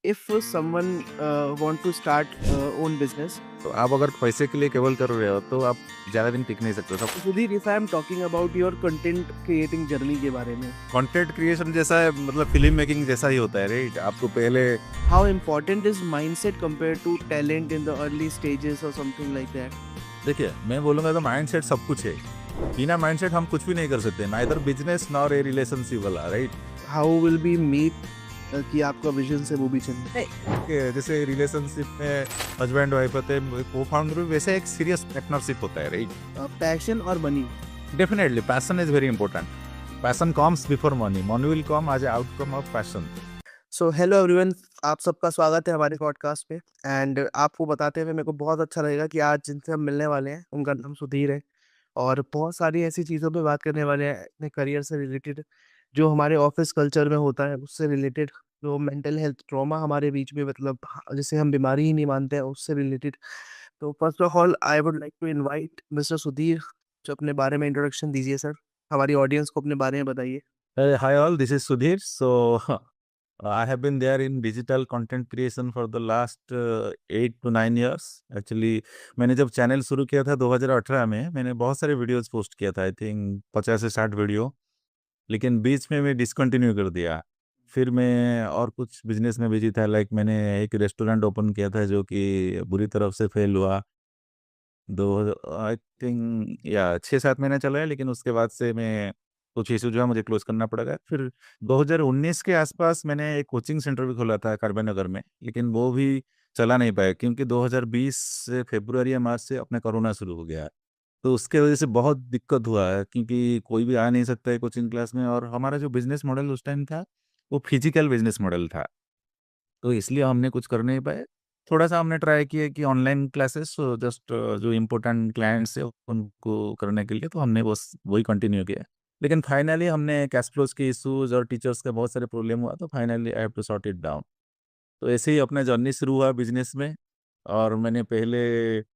if someone want to start own business. तो आप अगर पैसे के लिए केवल कर रहे हो तो आप ज़्यादा दिन टिक नहीं सकते। सब Sudhir, if I am talking about your content creating journey के बारे में, कंटेंट क्रिएशन जैसा है, मतलब फिल्म मेकिंग जैसा ही होता है, राइट? आपको पहले how important is mindset compared to talent in the early stages or something like that? देखिए, मैं बोलूँगा तो माइंडसेट सब कुछ है। बिना माइंडसेट हम कुछ भी नहीं कर सकते, neither business nor a relationship वाला, right? How will be meet कि आपका विजन से वो भी चले? कि जैसे रिलेशनशिप में हस्बैंड वाइफ होते हैं, को-फाउंडर भी वैसे एक सीरियस पार्टनरशिप होता है, राइट? पैशन और money. Definitely passion is very important. Passion comes before money, money will come as a outcome of passion. So hello everyone, आप सबका स्वागत है हमारे पॉडकास्ट पे. एंड आपको बताते हुए मेरे को बहुत अच्छा लगेगा कि आज जिनसे हम मिलने वाले हैं उनका नाम सुधीर है. और बहुत सारी ऐसी चीज़ों पे बात करने वाले हैं अपने करियर से रिलेटेड, जो हमारे ऑफिस कल्चर में होता है उससे रिलेटेड, जो मेंटल हेल्थ ट्रॉमा हमारे बीच में, मतलब जिसे हम बीमारी ही नहीं मानते हैं, उससे रिलेटेड. तो first of all I would like to invite mister Sudhir, जो अपने बारे में इंट्रोडक्शन दीजिए सर. हमारी ऑडियंस को अपने बारे में बताइए. Hi all, this is Sudhir. So I have been there in digital content creation for the last 8 to 9 years. Actually, मैंने जब चैनल शुरू किया था 2018 में, मैंने बहुत सारे वीडियोस पोस्ट किया था, आई थिंक 50 से 60 वीडियो, लेकिन बीच में मैं डिसकंटिन्यू कर दिया। फिर मैं और कुछ बिजनेस में बिजी था, लाइक मैंने एक रेस्टोरेंट ओपन किया था जो कि बुरी तरफ से फेल हुआ। दो आई थिंक या 6-7 महीने चला है, लेकिन उसके बाद से मैं कुछ इश्यू जो है मुझे क्लोज़ करना पड़ेगा। फिर 2019 के आसपास मैंने एक कोचिंग सेंटर भी खोला था कार्बन नगर में, लेकिन वो भी चला नहीं पाया क्योंकि 2020 से फ़रवरी या मार्च से अपना कोरोना शुरू हो गया। तो उसके वजह से बहुत दिक्कत हुआ है क्योंकि कोई भी आ नहीं सकता है कोचिंग क्लास में, और हमारा जो बिज़नेस मॉडल उस टाइम था, वो फिज़िकल बिज़नेस मॉडल था। तो इसलिए हमने कुछ कर नहीं पाए। थोड़ा-सा हमने ट्राई किया कि ऑनलाइन क्लासेस जस्ट जो इम्पोर्टेंट क्लाइंट्स हैं उनको करने के लिए, तो हमने बस वही कंटिन्यू किया। लेकिन फाइनली हमने कैश फ्लोज़ के इश्यूज़ और टीचर्स का बहुत सारे प्रॉब्लम हुआ, तो finally I have to sort it down. तो ऐसे ही अपना जर्नी शुरू हुआ बिज़नेस में। और मैंने पहले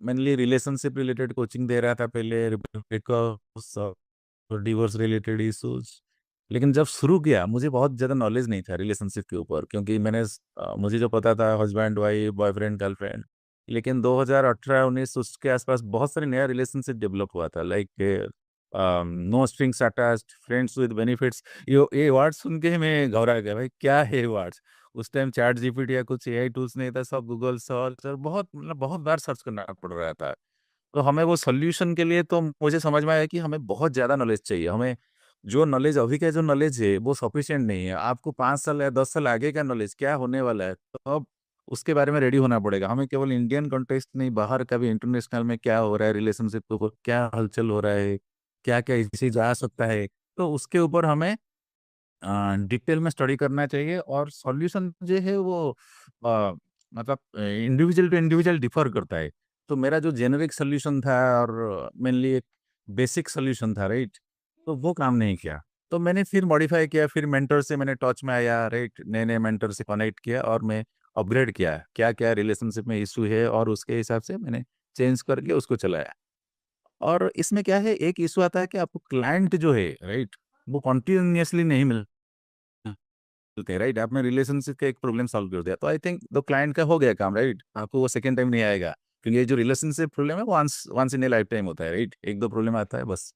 मेनली रिलेशनशिप रिलेटेड कोचिंग दे रहा था पहले, बिकॉज़ डिवोर्स रिलेटेड इश्यूज़। लेकिन जब शुरू किया, मुझे बहुत ज़्यादा नॉलेज नहीं था रिलेशनशिप के ऊपर, क्योंकि मुझे जो पता था हस्बैंड वाइफ, बॉयफ्रेंड गर्लफ्रेंड। लेकिन 2018-19 उसके आसपास बहुत सारे नया रिलेशनशिप डेवलप हुआ था, like no strings attached, friends with benefits. ये वर्ड सुन के ही मैं घबरा गया, भाई क्या है ये वर्ड्स? उस टाइम चैट जीपीटी या कुछ एआई टूल्स नहीं था, सब गूगल सर्च, और बहुत मतलब बहुत बार सर्च करना पड़ रहा था। तो हमें वो सॉल्यूशन के लिए तो मुझे समझ में आया कि हमें बहुत ज़्यादा नॉलेज चाहिए। हमें जो नॉलेज अभी का जो नॉलेज है वो सफिशिएंट नहीं है। आपको 5 साल या 10 साल आगे का नॉलेज क्या होने वाला है, तो अब उसके बारे में रेडी होना पड़ेगा। हमें केवल इंडियन कॉन्टेक्स्ट नहीं, बाहर का भी इंटरनेशनल में क्या हो रहा है, रिलेशनशिप के ऊपर क्या हलचल हो रहा है, क्या-क्या इसे जा सकता है। तो उसके ऊपर हमें डिटेल में स्टडी करना चाहिए, और सॉल्यूशन जो है वो अ, मतलब इंडिविजुअल टू इंडिविजुअल डिफर करता है। तो मेरा जो जेनेरिक सॉल्यूशन था और मेनली एक बेसिक सॉल्यूशन था, राइट? तो वो काम नहीं किया। तो मैंने फिर मॉडिफाई किया, फिर मेंटर से मैंने टच में आया, राइट? नए-नए मेंटर से कनेक्ट किया और मैं अपग्रेड किया। क्या-क्या रिलेशनशिप में इश्यू है, और उसके हिसाब से मैंने चेंज करके उसको चलाया। और इसमें क्या है, एक इश्यू आता है कि आपको क्लाइंट जो है, राइट? वो कंटीन्यूअसली नहीं मिलते हैं, राइट? आपने रिलेशनशिप का एक प्रॉब्लम सॉल्व कर दिया, तो आई थिंक तो क्लाइंट का हो गया काम, राइट? आपको वो सेकंड टाइम नहीं आएगा, क्योंकि ये जो रिलेशनशिप प्रॉब्लम है once once in a life time होता है, राइट? 1-2 प्रॉब्लम आता है बस।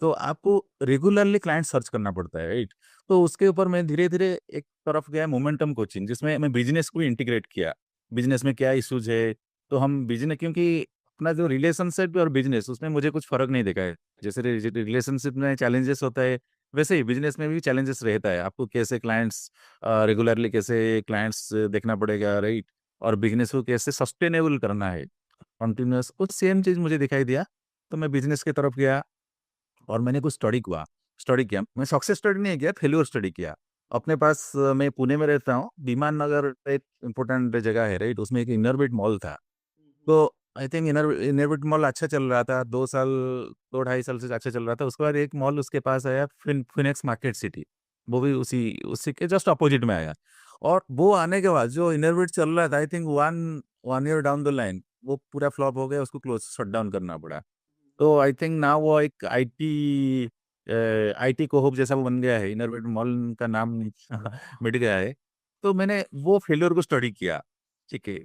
तो आपको रेगुलरली क्लाइंट सर्च करना पड़ता है, राइट? तो उसके ऊपर मैं धीरे-धीरे एक तरफ गया, मोमेंटम कोचिंग, जिसमें मैं बिज़नेस को इंटीग्रेट किया। बिज़नेस में क्या इश्यूज़ है, तो हम बिज़नेस, क्योंकि अपना जो रिलेशनशिप और बिज़नेस, उसमें मुझे कुछ फ़र्क नहीं दिखा है। जैसे रिलेशनशिप में चैलेंजेस होता है, वैसे ही बिज़नेस में भी चैलेंजेस रहता है। आपको कैसे क्लाइंट्स रेगुलरली कैसे क्लाइंट्स देखना पड़ेगा, राइट? और बिज़नेस को कैसे सस्टेनेबल करना है, कंटीन्यूअस, कुछ सेम चीज़ मुझे दिखाई दिया। तो मैं बिज़नेस की तरफ गया और मैंने कुछ स्टडी किया। मैं सक्सेस स्टडी नहीं किया, फेल्योर स्टडी किया। अपने पास मैं पुणे में रहता हूँ, विमान नगर एक इम्पोर्टेंट जगह है, राइट? उसमें एक इनरबिट मॉल था। तो आई थिंक इनरबिट मॉल अच्छा चल रहा था, 2 साल, 2 ढाई साल से अच्छा चल रहा था। उसके बाद एक मॉल उसके पास आया, फिनिक्स मार्केट सिटी, वो भी उसी उसी के जस्ट अपोजिट में आया। और वो आने के बाद जो इनरबिट चल रहा था, I think 1 year down the line, वो पूरा फ्लॉप हो गया, उसको शट डाउन करना पड़ा। तो आई थिंक नाउ वो एक आईटी कोहोब जैसा वो बन गया है, इनरबिट मॉल का नाम मिट गया है। तो मैंने वो फेल्योर को स्टडी किया, ठीक है।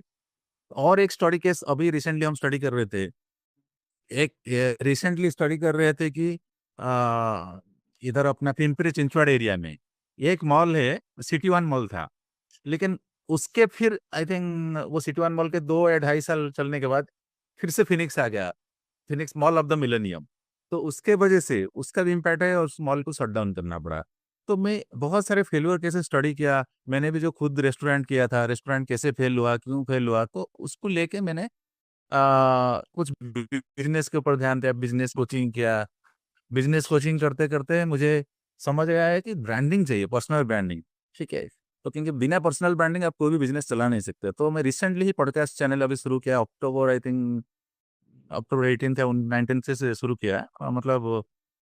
और एक स्टडी केस अभी रिसेंटली हम स्टडी कर रहे थे। एक रिसेंटली स्टडी कर रहे थे कि इधर अपना पिंपरी चिंचवड़ एरिया में एक मॉल है, सिटी वन मॉल था। लेकिन उसके फिर आई थिंक वो सिटी वन मॉल के 2 या 2.5 साल चलने के बाद फिर से फिनिक्स आ गया, Phoenix mall of the millennium. तो उसके वजह से उसका भी इम्पैक्ट है और उस मॉल को शट डाउन करना पड़ा। तो मैं बहुत सारे फेल्योर कैसे स्टडी किया, मैंने भी जो खुद रेस्टोरेंट किया था, रेस्टोरेंट कैसे फेल हुआ, क्यों फेल हुआ, तो उसको लेके मैंने कुछ बिजनेस के ऊपर ध्यान दिया, बिजनेस कोचिंग किया। बिजनेस कोचिंग करते करते मुझे समझ आया है कि ब्रांडिंग चाहिए, पर्सनल ब्रांडिंग, ठीक है। तो क्योंकि बिना पर्सनल ब्रांडिंग आप कोई भी बिजनेस चला नहीं सकते। तो मैं रिसेंटली ही पॉडकास्ट चैनल अभी शुरू किया, अक्टूबर आई थिंक अक्टूबर 18 या 19 से शुरू किया। मतलब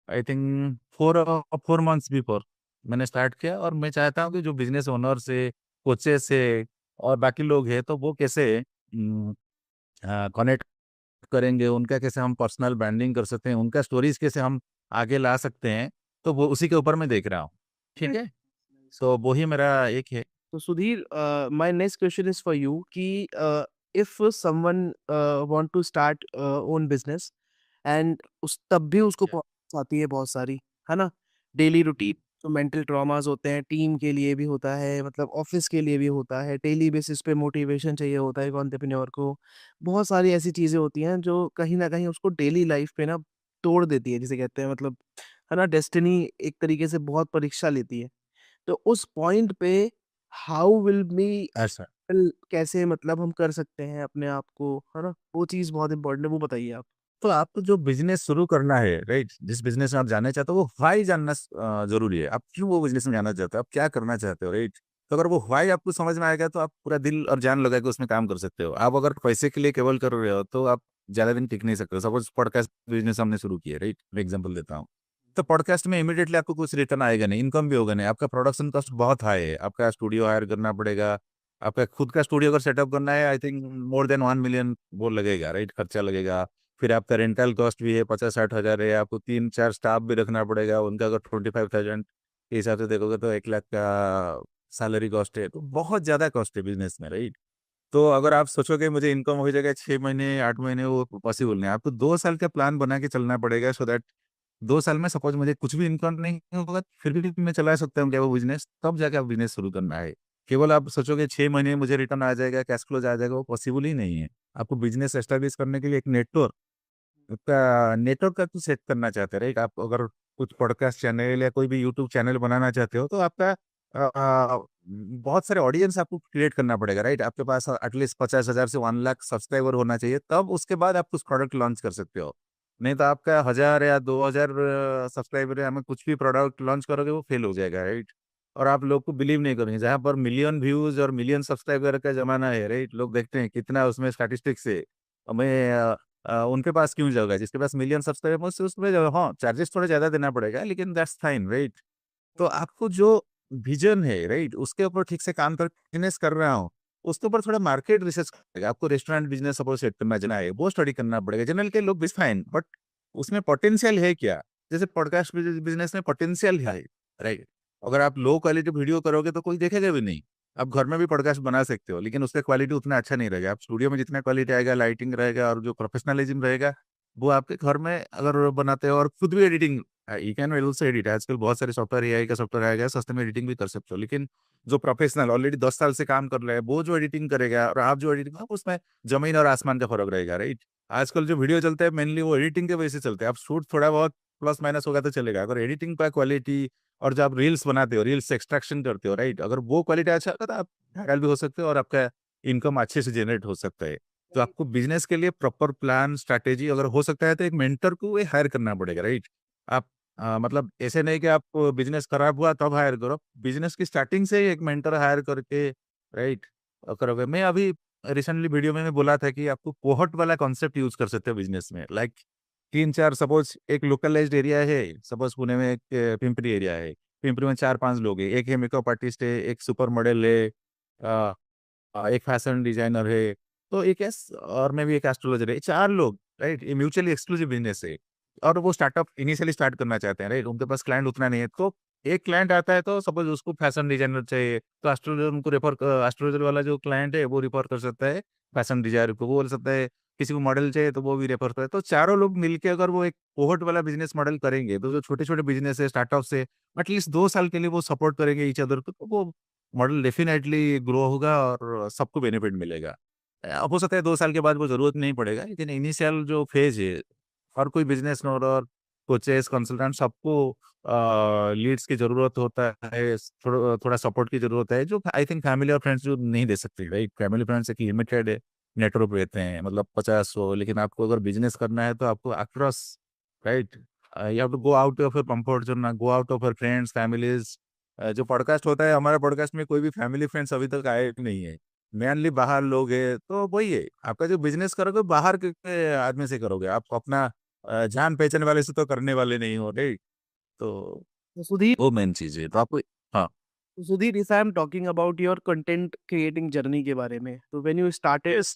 आई थिंक 4 मंथ्स बिफोर मैंने स्टार्ट किया। और मैं चाहता हूँ कि जो बिजनेस ओनर से, कोचेस से और बाकी लोग हैं, तो वो कैसे कनेक्ट करेंगे, उनका कैसे हम पर्सनल ब्रांडिंग कर सकते हैं, उनका स्टोरीज कैसे हम आगे ला सकते हैं, तो वो उसी के ऊपर मैं देख रहा हूँ, ठीक है। सो वो ही मेरा एक है। तो Sudhir, my next question is for you कि if someone want to start own business and उस तब भी उसको प्रॉब्लम्स आती है बहुत सारी, है ना? डेली रूटीन, तो मेंटल ट्रॉमास होते हैं, टीम के लिए भी होता है, मतलब ऑफिस के लिए भी होता है, डेली बेसिस पे मोटिवेशन चाहिए होता है एक एंटरप्रेन्योर को। बहुत सारी ऐसी चीजें होती हैं जो कहीं ना कहीं उसको डेली लाइफ पे ना तोड़ देती है, जिसे कहते हैं, मतलब, है ना, डेस्टिनी एक तरीके से बहुत परीक्षा लेती है। तो उस पॉइंट पे हाउ विल मी ऐसा, कैसे, मतलब, हम कर सकते हैं अपने आप को, है ना? वो चीज़ बहुत इम्पोर्टेंट है, वो बताइए आप। तो आपको जो बिजनेस शुरू करना है, राइट, जिस बिजनेस में आप जाना चाहते हो, वो व्हाई जानना जरूरी है। आप क्यों वो बिजनेस में जाना चाहते हो, आप क्या करना चाहते हो, राइट। तो अगर वो व्हाई आपको समझ में आएगा तो आप पूरा दिल और जान लगा के उसमें काम कर सकते हो। आप अगर पैसे के लिए केवल कर रहे हो तो आप ज्यादा दिन टिक नहीं सकते। सपोज पॉडकास्ट बिजनेस हमने शुरू किया, राइट, मैं एग्जाम्पल देता हूँ। तो पॉडकास्ट में इमीडिएटली आपको कुछ रिटर्न आएगा नहीं, इनकम भी होगा नहीं, आपका प्रोडक्शन कॉस्ट बहुत हाई है, आपका स्टूडियो हायर करना पड़ेगा। आपका खुद का स्टूडियो अगर सेटअप करना है, I think more than 1 million वो लगेगा, राइट, खर्चा लगेगा। फिर आपका रेंटल कॉस्ट भी है, 50-60 हज़ार है। आपको 3-4 स्टाफ भी रखना पड़ेगा, उनका अगर 25,000 के हिसाब से देखोगे तो 1 लाख का सैलरी कॉस्ट है। तो बहुत ज़्यादा कॉस्ट है बिजनेस में, राइट। तो अगर आप सोचोगे मुझे इनकम हो जाएगा 6 महीने 8 महीने, वो पॉसिबल नहीं है। आपको 2 साल का प्लान बना के चलना पड़ेगा, सो दैट 2 साल में सपोज मुझे कुछ भी इनकम नहीं होगा, फिर भी मैं चला सकता हूँ क्या वो बिजनेस, तब जाके आप बिजनेस शुरू करना है। केवल आप सोचोगे 6 महीने में मुझे रिटर्न आ जाएगा, कैश फ्लो आ जाएगा, वो पॉसिबल ही नहीं है। आपको बिजनेस एस्टेब्लिश करने के लिए एक नेटवर्क, आपका नेटवर्क का कुछ सेट करना चाहते हैं, राइट। आप अगर कुछ पॉडकास्ट चैनल या कोई भी यूट्यूब चैनल बनाना चाहते हो, तो आपका बहुत सारे ऑडियंस आपको क्रिएट करना पड़ेगा, राइट। आपके पास एटलीस्ट 50,000 से 1 लाख सब्सक्राइबर होना चाहिए, तब उसके बाद आप कुछ प्रोडक्ट लॉन्च कर सकते हो। नहीं तो आपका 1,000 या 2,000 सब्सक्राइबर है, हमें कुछ भी प्रोडक्ट लॉन्च करोगे वो फेल हो जाएगा, राइट। और आप लोग को बिलीव नहीं करेंगे, जहाँ पर मिलियन व्यूज और मिलियन सब्सक्राइबर का जमाना है, राइट, लोग देखते हैं कितना उसमें स्टैटिस्टिक्स है। मैं उनके पास क्यों जाओगे, जिसके पास मिलियन सब्सक्राइबर से उसमें जाओ। हाँ, चार्जेस थोड़ा ज्यादा देना पड़ेगा, लेकिन दैट्स फाइन, राइट। तो आपको जो विजन है, राइट, उसके ऊपर ठीक से काम कर, बिजनेस कर रहा हूँ, उसके ऊपर थोड़ा मार्केट रिसर्च करेगा। आपको रेस्टोरेंट बिजनेस सपोज सेट करना जाना है, वो स्टडी करना पड़ेगा। जनरल के लोग भी फाइन, बट उसमें पोटेंशियल है क्या? जैसे पॉडकास्ट बिजनेस में पोटेंशियल है, राइट। अगर आप लो क्वालिटी वीडियो करोगे तो कोई देखेगा भी नहीं। आप घर में भी पॉडकास्ट बना सकते हो, लेकिन उसका क्वालिटी उतना अच्छा नहीं रहेगा। आप स्टूडियो में जितना क्वालिटी आएगा, लाइटिंग रहेगा और जो प्रोफेशनलिज्म रहेगा, वो आपके घर में अगर बनाते हो और खुद भी editing, you can also edit. आजकल बहुत सारे सॉफ्टवेयर, एआई का सॉफ्टवेयर आ गया, सस्ते में एडिटिंग भी कर सकते हो। लेकिन जो प्रोफेशनल ऑलरेडी 10 साल से काम कर रहे हैं, वो जो एडिटिंग करेगा और आप जो एडिटिंग, उसमें जमीन और आसमान का फर्क रहेगा, राइट। आजकल जो वीडियो चलते हैं मेनली वो एडिटिंग के वजह से चलते हैं। आप शूट थोड़ा बहुत प्लस माइनस होगा तो चलेगा, अगर एडिटिंग का क्वालिटी और जो आप रील्स बनाते हो, रील्स एक्सट्रैक्शन करते हो, राइट, अगर वो क्वालिटी अच्छा होगा तो आप वायरल भी हो सकते हो और आपका इनकम अच्छे से जनरेट हो सकता है। तो आपको बिजनेस के लिए प्रॉपर प्लान स्ट्रैटेजी अगर हो सकता है तो एक मेंटर को हायर करना पड़ेगा, राइट। आप मतलब ऐसे नहीं कि आप बिजनेस खराब हुआ तब हायर करो, बिजनेस की स्टार्टिंग से ही एक मेंटर हायर करके, राइट, करोगे। मैं अभी रिसेंटली वीडियो में मैं बोला था कि आपको कोहट वाला कॉन्सेप्ट यूज कर सकते हो बिजनेस में। लाइक 3-4, सपोज एक लोकलाइज्ड एरिया है, सपोज पुणे में एक पिंपरी एरिया है, पिंपरी में 4-5 लोग हैं, एक है मेकअप आर्टिस्ट है, एक सुपर मॉडल है, एक फैशन डिजाइनर है, तो एक और मैं भी एक एस्ट्रोलॉजर है, 4 लोग, राइट। ये म्यूचुअली एक्सक्लूसिव बिजनेस है। और वो स्टार्टअप इनिशियली स्टार्ट करना चाहते हैं, राइट, उनके पास क्लाइंट उतना नहीं है। तो एक क्लाइंट आता है तो सपोज़ उसको फैशन डिज़ाइनर चाहिए, तो एस्ट्रोलॉजर उनको एस्ट्रोलॉजर वाला जो क्लाइंट है वो रेफर कर सकता है फैशन डिज़ाइनर को, वो बोल सकता है किसी को मॉडल चाहिए तो वो भी रेफर करे। तो चारों लोग मिलके अगर वो एक कोहॉर्ट वाला बिज़नेस मॉडल करेंगे, तो जो छोटे-छोटे बिज़नेस है, स्टार्टअप्स है, एटलीस्ट 2 साल के लिए वो सपोर्ट करेंगे ईच अदर को, तो वो मॉडल डेफिनिटली ग्रो होगा और सबको बेनिफिट मिलेगा। हो सकता है 2 साल के बाद वो ज़रूरत नहीं पड़ेगा, लेकिन इनिशियल जो फेज़ है, हर कोई बिज़नेस ओनर, कोचेस, कंसल्टेंट सबको लीड्स की ज़रूरत होता है, थोड़ा सपोर्ट की ज़रूरत है, जो आई थिंक फैमिली और फ्रेंड्स जो नहीं दे सकते, राइट? फैमिली फ्रेंड्स एक लिमिटेड नेटवर्क रहते हैं, मतलब 50-100, लेकिन आपको अगर बिज़नेस करना है तो आपको across, right? You have to go out of your comfort zone, go out of your friends, families. जो पॉडकास्ट होता है, हमारा पॉडकास्ट में कोई भी फैमिली फ्रेंड्स अभी तक आए नहीं है। मेनली बाहर लोग हैं, तो वही है, आपका जो बिज़नेस करोगे बाहर के आदमी से करोगे, आप अपना जान-पहचान वाले से तो करने वाले नहीं हो, राइट? तो तो सुधीर, वो मेन चीज़ है, तो आपको हाँ, if I am talking about your content creating journey के बारे में, तो when you started, yes.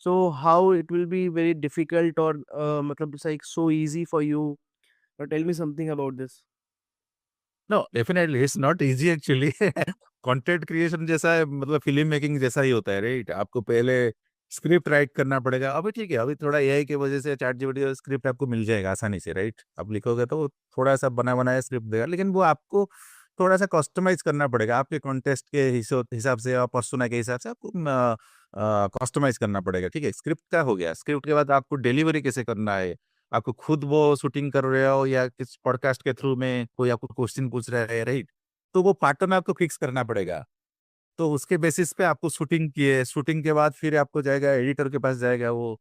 so how it will be very difficult or मतलब it's like so easy for you, or tell me something about this. No, definitely it's not easy actually. Content creation जैसा है, मतलब film making जैसा ही होता है, right? आपको पहले script right करना पड़ेगा। अभी ठीक है, अभी थोड़ा एआई की वजह से चैटजीपीटी का स्क्रिप्ट आपको मिल जाएगा आसानी से, राइट? आप लिखोगे तो वो थोड़ा-सा बना-बनाया स्क्रिप्ट देगा, लेकिन वो आपको थोड़ा-सा कस्टमाइज़ करना पड़ेगा। आपके कॉन्टेक्स्ट के हिसाब से और पर्सोना के हिसाब से आपको कस्टमाइज़ करना पड़ेगा, ठीक है? स्क्रिप्ट का हो गया, स्क्रिप्ट के बाद आपको डिलीवरी कैसे करना है, आपको खुद वो शूटिंग कर रहे हो या किस पॉडकास्ट के थ्रू में कोई आपको क्वेश्चन पूछ रहा है, राइट? तो वो पैटर्न आपको फिक्स करना पड़ेगा। तो उसके बेसिस पे आपको शूटिंग किए, शूटिंग के बाद फिर आपको जाएगा एडिटर के पास जाएगा वो,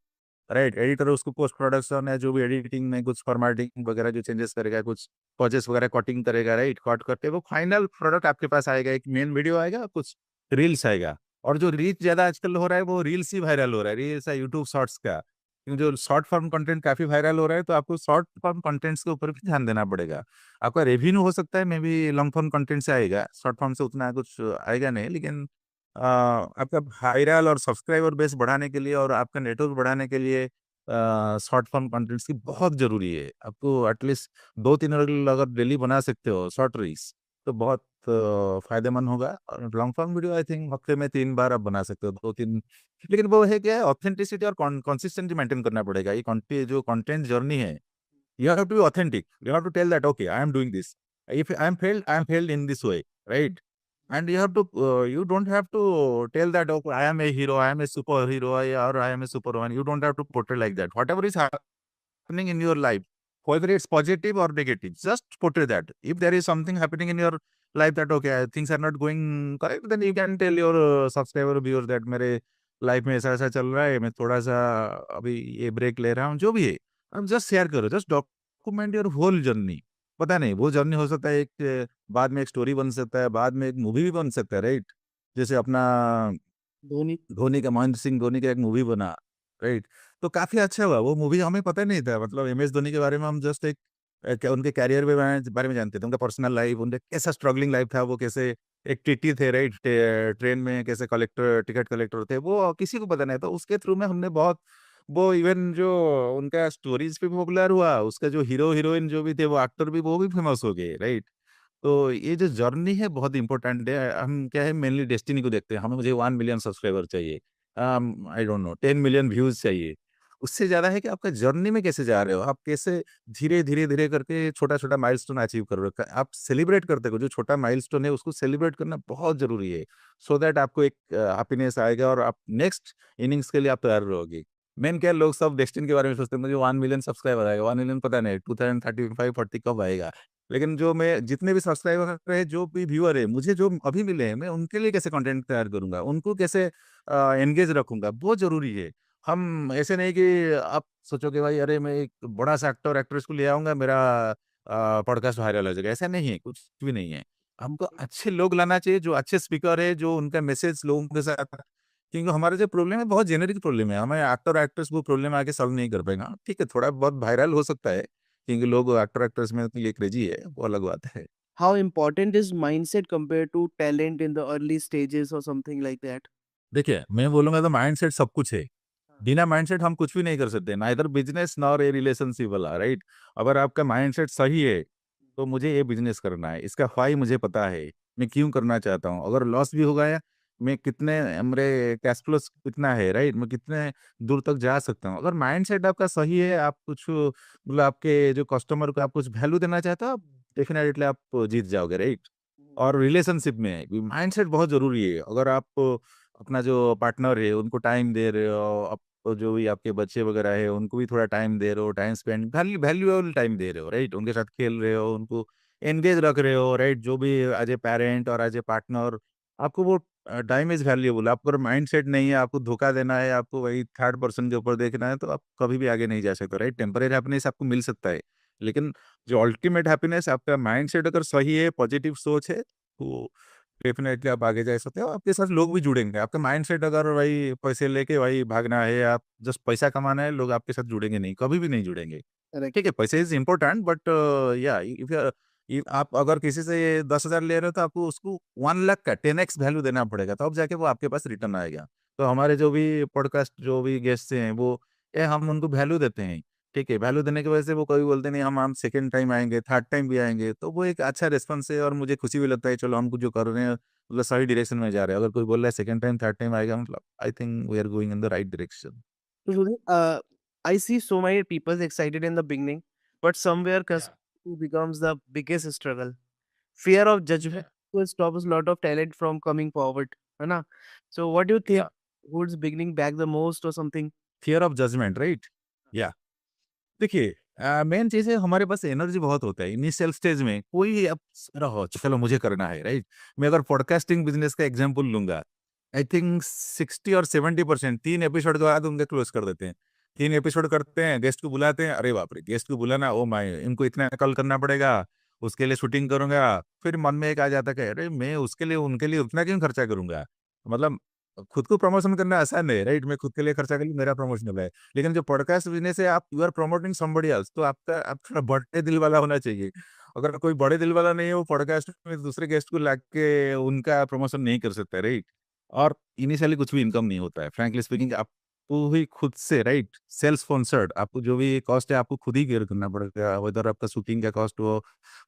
राइट? एडिटर उसको पोस्ट प्रोडक्शन या जो भी एडिटिंग में कुछ फॉर्मेटिंग वगैरह जो चेंजेस करेगा, कुछ पॉजेस वगैरह कटिंग करेगा, राइट? कट करके वो फाइनल प्रोडक्ट आपके पास आएगा, एक मेन वीडियो आएगा, कुछ रील्स आएगा। और जो रीच ज़्यादा आजकल हो रहा है वो रील्स ही वायरल हो रहा है, रील्स या यूट्यूब शॉर्ट्स का। क्योंकि जो शॉर्ट फॉर्म कंटेंट काफ़ी वायरल हो रहा है, तो आपको शॉर्ट फॉर्म कंटेंट्स के ऊपर भी ध्यान देना पड़ेगा। आपका रेवेन्यू हो सकता है, may be long form content से आएगा, शॉर्ट फॉर्म से उतना कुछ आएगा नहीं, लेकिन आपका वायरल और सब्सक्राइबर बेस बढ़ाने के लिए और आपका नेटवर्क बढ़ाने के लिए शॉर्ट फॉर्म कंटेंट्स की बहुत ज़रूरी है। आपको एटलीस्ट 2-3 रील अगर डेली बना सकते हो शॉर्ट रील्स, तो बहुत फ़ायदेमंद होगा। और long form video I think हफ्ते में 3 बार आप बना सकते हो, 2-3। लेकिन वो है क्या है, ऑथेंटिसिटी और कंसिस्टेंसी मेंटेन करना पड़ेगा। ये जो कंटेंट जर्नी है, you have to be authentic. You have to tell that, okay, I am doing this. If I am failed in this way, right? And you have to, you don't have to tell that, okay, I am a hero, I am a superhero, or I am a superwoman. You don't have to portray like that. Whatever is happening in your life, whether it's positive or negative, just portray that. If there is something happening in your life that, okay, things are not going correct, then you can tell your subscriber viewers that मेरे life में ऐसा-ऐसा चल रहा है, मैं थोड़ा-सा अभी ये break ले रहा हूँ, जो भी है। आप जस्ट शेयर करो, just document your whole journey. पता नहीं, वो जर्नी हो सकता है एक बाद में एक स्टोरी बन सकता है, बाद में एक मूवी भी बन सकता है, राइट? जैसे अपना धोनी। धोनी का, महेंद्र सिंह धोनी का एक मूवी बना, राइट? तो काफ़ी अच्छा हुआ, वो मूवी हमें पता नहीं था, मतलब एमएस धोनी के बारे में हम जस्ट एक क्या उनके करियर के बारे में जानते थे, उनका पर्सनल लाइफ, उनका कैसा स्ट्रगलिंग लाइफ था, वो कैसे एक टीटी थे, राइट? ट्रेन में कैसे कलेक्टर, टिकट कलेक्टर थे, वो किसी को पता नहीं था। उसके थ्रू में हमने बहुत, वो इवन जो उनका स्टोरीज़ भी पॉपुलर हुआ, उसका जो हीरो-हीरोइन जो भी थे, वो एक्टर भी, वो भी फेमस हो गए, राइट? तो ये जो जर्नी है बहुत इम्पोर्टेंट है। हम क्या है, मेनली डेस्टिनी को देखते हैं, हमें मुझे 1 मिलियन सब्सक्राइबर चाहिए। I don't know 10 million views चाहिए। उससे ज़्यादा है कि आपका जर्नी में कैसे जा रहे हो, आप कैसे धीरे करके छोटा-छोटा माइलस्टोन अचीव कर रहे हो। आप सेलिब्रेट करते हो, जो छोटा माइलस्टोन है उसको सेलिब्रेट करना बहुत ज़रूरी है। सो दैट आपको एक हैप्पीनेस आएगा और आप नेक्स्ट इनिंग्स के लिए आप तैयार रहोगे। मेन क्या है, लोग सब डेस्टिनी के बारे में सोचते हैं, मुझे 1 मिलियन सब्सक्राइबर आएगा, 1 मिलियन पता नहीं 2035-40 कब आएगा। लेकिन जो मैं जितने भी सब्सक्राइबर है, जो भी व्यूअर है, मुझे जो अभी मिले हैं, मैं उनके लिए कैसे कंटेंट तैयार करूँगा, उनको कैसे एंगेज रखूँगा, वो ज़रूरी है। हम ऐसे नहीं कि आप सोचो कि भाई अरे मैं एक बड़ा-सा एक्टर, एक्ट्रेस को ले आऊँगा, मेरा पॉडकास्ट वायरल हो जाएगा, ऐसा नहीं है, कुछ भी नहीं है। हमको अच्छे लोग लाना चाहिए, जो अच्छे स्पीकर है, जो उनका मैसेज लोगों के साथ, क्योंकि हमारा जो प्रॉब्लम है बहुत जेनेरिक प्रॉब्लम है, हमें एक्टर, एक्ट्रेस वो प्रॉब्लम आके सॉल्व नहीं कर पाएगा। हाँ, ठीक है, थोड़ा बहुत वायरल हो सकता है, क्योंकि लोग एक्टर, एक्ट्रेस में तो ये क्रेज़ी है, वो अलग बात है। How important is mindset compared to talent in the early stages or something like that? देखिए, मैं बोलूँगा तो माइंडसेट सब कुछ है। बिना माइंडसेट हम कुछ भी नहीं कर सकते, neither business nor a relationship वाला, राइट? अगर आपका माइंडसेट सही है, तो मुझे ये बिजनेस करना है, इसका फाई मुझे पता है, मैं क्यों करना चाहता हूँ, अगर लॉस भी हो गया मैं कितने, मेरे कैश फ्लो कितना है, राइट, मैं कितने दूर तक जा सकता हूँ। अगर माइंड सेट आपका सही है, आप कुछ मतलब आपके जो कस्टमर को आप कुछ वैल्यू देना चाहते हो, आप डेफिनेटली आप जीत जाओगे, राइट। और रिलेशनशिप में माइंडसेट बहुत जरूरी है। अगर आप अपना जो पार्टनर है उनको टाइम दे रहे हो, आप जो भी आपके बच्चे वगैरह है उनको भी थोड़ा टाइम दे रहे हो, टाइम स्पेंड वैल्यूएबल टाइम दे रहे हो, राइट, उनके साथ खेल रहे हो, उनको एंगेज रख रहे हो, राइट, जो भी एज ए पेरेंट और एज ए पार्टनर आपको वो टाइम इज वैल्यूएबल। आपका अगर माइंड सेट नहीं है, आपको धोखा देना है, आपको वही थर्ड पर्सन के ऊपर देखना है, तो आप कभी भी आगे नहीं जा सकते, राइट। टेम्परेरी हैप्पीनेस आपको मिल सकता है, लेकिन जो अल्टीमेट हैप्पीनेस, आपका माइंड सेट अगर सही है, पॉजिटिव सोच है, तो डेफिनेटली आप आगे जा सकते हो। आपके साथ लोग भी जुड़ेंगे। आपका माइंड सेट अगर वही पैसे लेके वही भागना है, आप जस्ट पैसा कमाना है, लोग आपके साथ जुड़ेंगे नहीं, कभी भी नहीं जुड़ेंगे। करेक्ट। ठीक है, पैसे इज इम्पोर्टेंट, बट या इफ आप अगर किसी से 10,000 ले रहे हो, तो आपको उसको 1 लाख का 10x वैल्यू देना पड़ेगा, तब जाके वो आपके पास रिटर्न आएगा। तो हमारे जो भी पॉडकास्ट जो भी गेस्ट हैं, वो हम उनको वैल्यू देते हैं। ठीक है, वैल्यू देने की वजह से वो कभी बोलते नहीं हम सेकंड टाइम आएंगे, थर्ड टाइम भी आएंगे, तो वो एक अच्छा रिस्पॉन्स है, और मुझे खुशी भी लगता है, चलो हम कुछ जो कर रहे हैं मतलब सही डायरेक्शन में जा रहे हैं। अगर कोई बोल रहा है सेकंड टाइम थर्ड टाइम आएगा, मतलब I think we are going in the right direction. So, Sudhir, I see so many people excited in the beginning, but somewhere Yeah. customer becomes the biggest struggle. Fear of judgment will stop a lot of talent from coming forward. है ना? So what do you think Yeah. holds beginning back the most or something? Fear of judgement, right. या देखिए, main चीज़ है, हमारे पास energy बहुत होता है initial stage में, कोई अब रहो चलो मुझे करना है, राइट। मैं अगर पॉडकास्टिंग बिजनेस का एग्जांपल लूंगा, आई थिंक 60 और 70% 3 एपिसोड के बाद उनके क्लोज कर देते हैं। 3 एपिसोड करते हैं, गेस्ट को बुलाते हैं, अरे बाप रे, गेस्ट को बुलाना, ओ माय, इनको इतना कॉल करना पड़ेगा, उसके लिए शूटिंग करूंगा। फिर मन में एक आ जाता है कि अरे मैं उसके लिए उनके लिए उतना क्यों खर्चा करूंगा, मतलब खुद को प्रमोशन करना आसान है, राइट, मैं खुद के लिए खर्चा कर लूं, मेरा प्रमोशनल है। लेकिन जो पॉडकास्ट बिजनेस है, आप you are promoting somebody else, तो आपका आप थोड़ा बड़े दिल वाला होना चाहिए। अगर कोई बड़े दिल वाला नहीं है, वो पॉडकास्ट में दूसरे गेस्ट को ला के उनका प्रमोशन नहीं कर सकता, राइट। और इनिशियली कुछ भी इनकम नहीं होता है, फ्रैंकली स्पीकिंग, आपको ही खुद से, राइट, सेल्फ स्पॉन्सर्ड, आपको जो भी कॉस्ट है आपको खुद ही केयर करना पड़ेगा, वेदर आपका शूटिंग का कॉस्ट हो,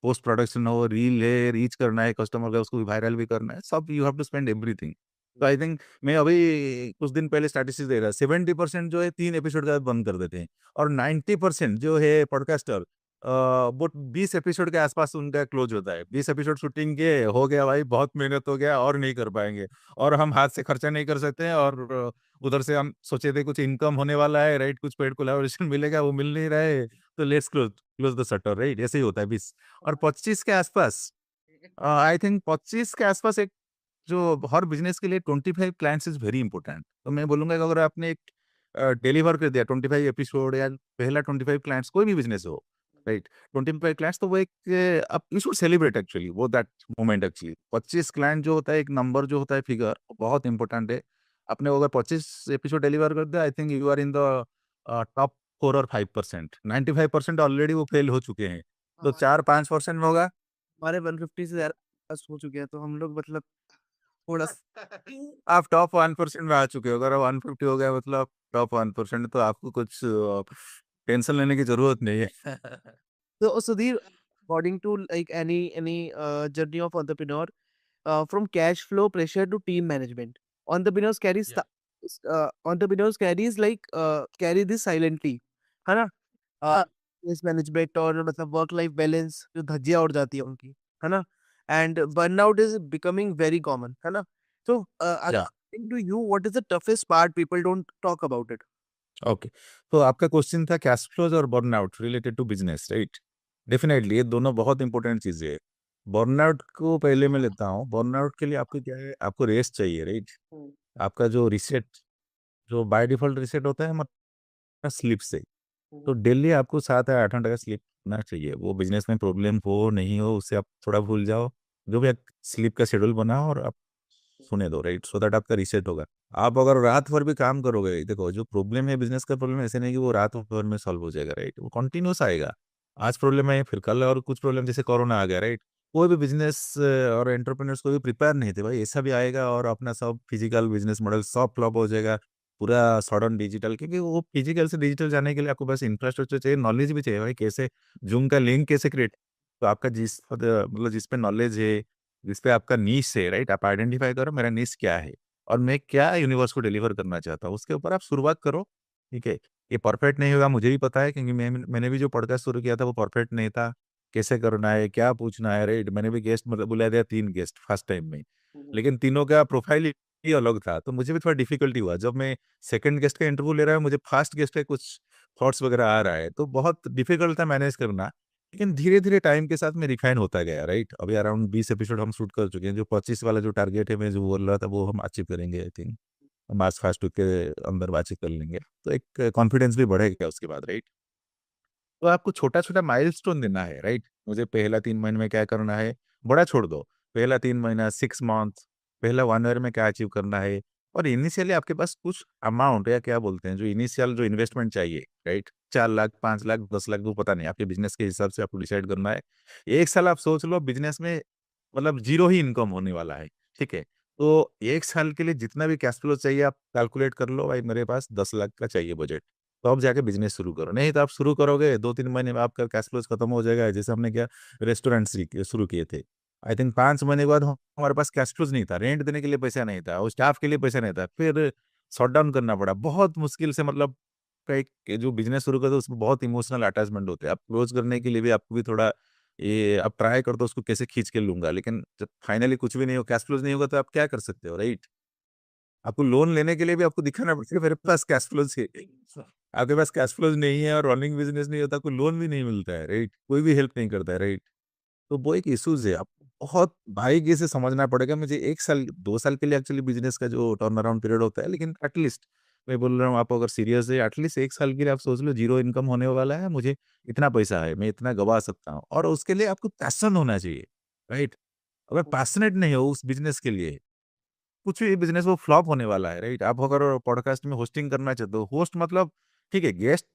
पोस्ट प्रोडक्शन हो, रील है, रीच करना है कस्टमर का, उसको वायरल भी करना है, सब you have to spend everything. तो आई थिंक मैं अभी कुछ दिन पहले स्टैटिस्टिक्स दे रहा, 70% जो है 3 एपिसोड के बाद बंद कर देते हैं, और 90% जो है पॉडकास्टर वो 20 एपिसोड के आसपास उनका क्लोज होता है। 20 एपिसोड शूटिंग के हो गया भाई, बहुत मेहनत हो गया, और नहीं कर पाएंगे, और हम हाथ से खर्चा नहीं कर सकते हैं, और उधर से हम सोचे थे कुछ इनकम होने वाला है, राइट, कुछ पेड कोलैबोरेशन मिलेगा, वो मिल नहीं रहा है, तो let's close close the shutter, right, ऐसे ही होता है 20 और 25 के आसपास। आई थिंक 25 के आसपास एक, जो हर बिजनेस के लिए 25 क्लाइंट्स इज वेरी इंपॉर्टेंट। तो मैं बोलूंगा कि अगर आपने एक डिलीवर कर दिया 25 एपिसोड, या पहला 25 क्लाइंट्स, कोई भी बिजनेस हो, राइट, 25 क्लाइंट्स, तो वो एक आप यू शुड सेलिब्रेट एक्चुअली वो दैट मोमेंट एक्चुअली। 25 क्लाइंट जो होता है, एक नंबर जो होता है, फिगर, बहुत इंपॉर्टेंट है। आपने अगर 25 एपिसोड डिलीवर कर दिया, I think you are in the top 4 और 5%। 95% ऑलरेडी वो फेल हो चुके हैं, तो हाँ, 4-5% में होगा। हमारे 150 से ज्यादा podcast हो चुके हैं, तो हम लोग मतलब थोड़ा आप टॉप 1% में आ चुके हो। अगर 150 हो गया मतलब टॉप 1%, तो आपको कुछ टेंशन लेने की जरूरत नहीं है। so Sudhir, according to like any journey of entrepreneur, from cash flow pressure to team management, entrepreneurs carries Yeah. entrepreneurs carries like carry this silently, है ना? Stress मैनेजमेंट और मतलब वर्क लाइफ बैलेंस जो धज्जियां उड़ जाती है उनकी, है ना? And burnout is becoming very common, है ना? तो या according to you what is the toughest part people don't talk about it? Okay, तो आपका क्वेश्चन था कैश फ्लोज और burnout related to business, right. Definitely ये दोनों बहुत इंपॉर्टेंट चीजें है। बर्नआउट को पहले मैं लेता हूँ। बर्नआउट के लिए आपको क्या है, आपको रेस्ट चाहिए, राइट। आपका जो रिसेट, जो बाय डिफॉल्ट रिसेट होता है हमारा स्लीप से, तो डेली आपको 7 या 8 घंटे का स्लीप होना चाहिए। वो बिजनेस में प्रॉब्लम हो नहीं हो, उससे आप थोड़ा भूल जाओ, जो भी स्लीप का शेड्यूल बनाओ और आप सोने दो, राइट, सो दैट आपका रीसेट होगा। आप अगर रात भर भी काम करोगे, देखो जो प्रॉब्लम है, बिजनेस का प्रॉब्लम ऐसे नहीं कि वो रात भर में सॉल्व हो जाएगा, राइट, वो कंटिन्यूस आएगा। आज प्रॉब्लम है, फिर कल और कुछ प्रॉब्लम, जैसे कोरोना आ गया, राइट। कोई भी बिजनेस और एंटरप्रेन्योर्स को भी प्रिपेयर नहीं थे भाई, ऐसा भी आएगा और अपना सब फिजिकल बिजनेस मॉडल सब फ्लॉप हो जाएगा, पूरा सडन डिजिटल। क्योंकि वो फिजिकल से डिजिटल जाने के लिए आपको बस इंफ्रास्ट्रक्चर चाहिए, नॉलेज भी चाहिए भाई, कैसे जूम का लिंक कैसे क्रिएट तो आपका मतलब जिस पे नॉलेज है, जिस पे आपका नीश है, राइट, आप आइडेंटिफाई करो मेरा नीश क्या है और मैं क्या यूनिवर्स को डिलीवर करना चाहता हूँ, उसके ऊपर आप शुरुआत करो। ठीक है, ये परफेक्ट नहीं होगा मुझे भी पता है, क्योंकि मैंने भी जो पॉडकास्ट शुरू किया था वो परफेक्ट नहीं था। कैसे करना है, क्या पूछना है, राइट, मैंने भी गेस्ट मतलब बुला दिया 3 गेस्ट फर्स्ट टाइम में, लेकिन तीनों का प्रोफाइल ही अलग था, तो मुझे भी थोड़ा डिफिकल्टी हुआ जब मैं सेकंड गेस्ट का इंटरव्यू ले रहा हूँ, मुझे फर्स्ट गेस्ट का कुछ थॉट्स वगैरह आ रहा है, तो बहुत डिफिकल्ट था मैनेज करना। लेकिन धीरे धीरे टाइम के साथ में रिफाइन होता गया, राइट। अभी अराउंड 20 एपिसोड हम शूट कर चुके हैं, जो 25 वाला जो टारगेट है मैं जो बोल रहा था वो हम अचीव करेंगे, I think March first week के अंदर बातचीत कर लेंगे, तो एक कॉन्फिडेंस भी बढ़ेगा उसके बाद, राइट। तो आपको छोटा छोटा माइलस्टोन देना है, राइट। मुझे पहला 3 महीने में क्या करना है, बड़ा छोड़ दो, पहला 3 महीना, 6 मंथ, पहला 1 ईयर में क्या अचीव करना है। और इनिशियली आपके पास कुछ अमाउंट या क्या बोलते हैं जो इनिशियल जो इन्वेस्टमेंट चाहिए, राइट, 4 लाख, 5 लाख, 10 लाख, वो पता नहीं, आपके बिजनेस के हिसाब से आपको डिसाइड करना है। 1 साल आप सोच लो बिजनेस में, मतलब जीरो ही इनकम होने वाला है। ठीक है, तो 1 साल के लिए जितना भी कैश फ्लो चाहिए आप कैलकुलेट कर लो, भाई मेरे पास 10 लाख का चाहिए बजट, तो आप जाके बिजनेस शुरू करो। नहीं तो आप शुरू करोगे 2-3 महीने में आपका कैश फ्लोज खत्म हो जाएगा, जैसे हमने क्या रेस्टोरेंट शुरू किए थे। आई थिंक 5 महीने के बाद हमारे पास कैश फ्लोज नहीं था, रेंट देने के लिए पैसा नहीं था और स्टाफ के लिए पैसा नहीं था, फिर शॉट डाउन करना पड़ा बहुत मुश्किल से। मतलब कई जो बिजनेस शुरू करते हैं उसमें बहुत इमोशनल अटैचमेंट होते हैं, आप क्लोज करने के लिए भी आपको भी थोड़ा ये आप ट्राई कर दो उसको कैसे खींच के लूंगा, लेकिन जब फाइनली कुछ भी नहीं हो, कैश फ्लोज नहीं होगा, तो आप क्या कर सकते हो, राइट। आपको लोन लेने के लिए भी आपको दिखाना पड़ेगा मेरे पास कैश फ्लोज है। आपके पास कैश फ्लोज नहीं है और रनिंग बिजनेस नहीं होता, कोई लोन भी नहीं मिलता है, राइट, कोई भी हेल्प नहीं करता है, राइट। तो वो एक इश्यूज है, आप बहुत बारीकी से समझना पड़ेगा। मुझे 1 साल 2 साल के लिए एक्चुअली बिजनेस का जो टर्न अराउंड पीरियड होता है, लेकिन एटलीस्ट मैं बोल रहा हूँ, आप अगर सीरियस है एटलीस्ट 1 साल के लिए आप सोच लो जीरो इनकम होने वाला है, मुझे इतना पैसा है, मैं इतना गवा सकता हूँ, और उसके लिए आपको पैशन होना चाहिए, राइट। अगर पैशनेट नहीं हो उस बिजनेस के लिए, कुछ भी बिजनेस वो फ्लॉप होने वाला है, राइट। आप अगर पॉडकास्ट में होस्टिंग करना चाहते हो, होस्ट मतलब ठीक है, guest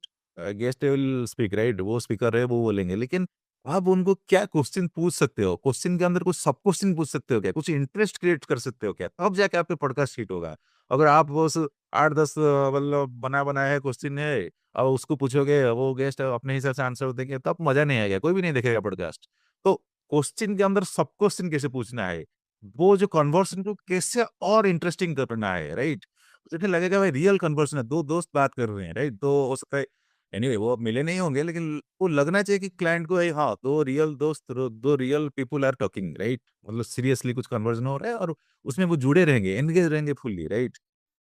guest will speak, right, वो स्पीकर है वो बोलेंगे, लेकिन आप उनको क्या क्वेश्चन पूछ सकते हो, क्वेश्चन के अंदर कुछ सब क्वेश्चन पूछ सकते हो क्या, कुछ इंटरेस्ट क्रिएट कर सकते हो क्या, तब जाके आपके पॉडकास्ट हिट होगा। अगर आप बस 8-10 मतलब बना बनाया है क्वेश्चन है और उसको पूछोगे, वो गेस्ट अपने हिसाब से आंसर देंगे, तब मजा नहीं आएगा, कोई भी नहीं देखेगा पॉडकास्ट। तो क्वेश्चन के अंदर सब क्वेश्चन कैसे पूछना है, वो जो कन्वर्सेशन को कैसे और इंटरेस्टिंग करना है, राइट। मुझे लगेगा भाई रियल कन्वर्सेशन है, दो दोस्त बात कर रहे हैं, राइट, तो हो सकता है एनीवे वो अब मिले नहीं होंगे, लेकिन वो लगना चाहिए कि क्लाइंट को, भाई हाँ, दो रियल दोस्त, दो real people are talking, right, मतलब सीरियसली कुछ कन्वर्जन हो रहा है और उसमें वो जुड़े रहेंगे, एंगेज रहेंगे फुल्ली, राइट।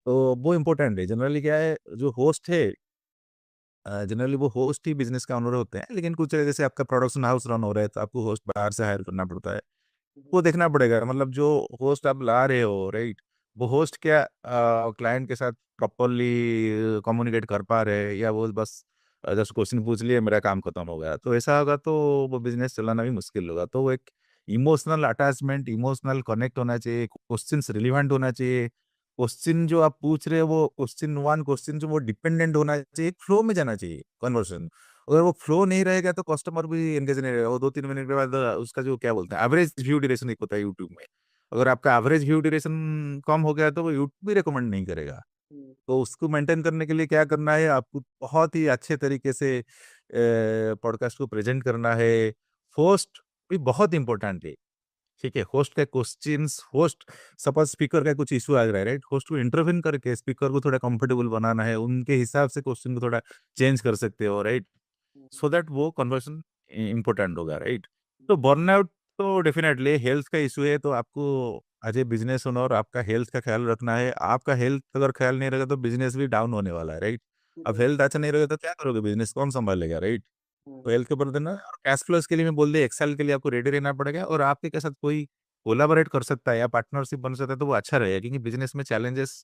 तो वो इम्पोर्टेंट है। जनरली क्या है, जो होस्ट है, जनरली वो होस्ट ही बिजनेस का ओनर होते हैं, लेकिन कुछ जैसे आपका प्रोडक्शन हाउस रन हो रहा है तो आपको होस्ट बाहर से हायर करना पड़ता है, वो देखना पड़ेगा। मतलब जो होस्ट आप ला रहे हो, राइट, वो होस्ट क्या क्लाइंट के साथ प्रॉपरली कम्युनिकेट कर पा रहे हैं, या वो बस जस्ट क्वेश्चन पूछ लिए मेरा काम खत्म हो गया, तो ऐसा होगा तो वो बिजनेस चलाना भी मुश्किल होगा। तो वो एक इमोशनल अटैचमेंट, इमोशनल कनेक्ट होना चाहिए, क्वेश्चंस रिलीवेंट होना चाहिए, क्वेश्चन जो आप पूछ रहे हो वो क्वेश्चन जो वो डिपेंडेंट होना चाहिए, फ्लो में जाना चाहिए कन्वर्सेशन। अगर वो फ्लो नहीं रहेगा तो कस्टमर भी एंगेज नहीं रहेगा, वो 2-3 मिनट के बाद उसका जो क्या बोलते हैं एवरेज व्यू ड्यूरेशन एक होता है यूट्यूब में, अगर आपका एवरेज व्यू ड्यूरेशन कम हो गया तो वो यूट्यूब भी रिकमेंड नहीं करेगा। तो उसको मेंटेन करने के लिए क्या करना है, आपको बहुत ही अच्छे तरीके से पॉडकास्ट को प्रेजेंट करना है। होस्ट भी बहुत इंपॉर्टेंट है, ठीक है। होस्ट का क्वेश्चंस, होस्ट सपोज स्पीकर का कुछ इशू आ रहा है, राइट, होस्ट को इंटरव्यू करके स्पीकर को थोड़ा कंफर्टेबल बनाना है, उनके हिसाब से क्वेश्चन को थोड़ा चेंज कर सकते हो, राइट, सो दैट वो कन्वर्सन इम्पोर्टेंट होगा, राइट। तो बर्नआउट तो डेफिनेटली हेल्थ का इशू है, तो आपको एज ए बिजनेस ओनर आपका हेल्थ का ख्याल रखना है। आपका हेल्थ अगर ख्याल नहीं रहेगा तो बिजनेस भी डाउन होने वाला है, राइट। अब हेल्थ अच्छा नहीं रहेगा तो क्या करोगे, बिजनेस कौन संभालेगा, राइट। तो हेल्थ के ऊपर देना, और कैश फ्लोज के लिए मैं बोल दिया, एक्सेल के लिए आपको रेडी रहना पड़ेगा, और आपके के साथ कोई कोलाबोरेट कर सकता है या पार्टनरशिप बन सकता है तो वो अच्छा रहेगा, क्योंकि बिजनेस में चैलेंजेस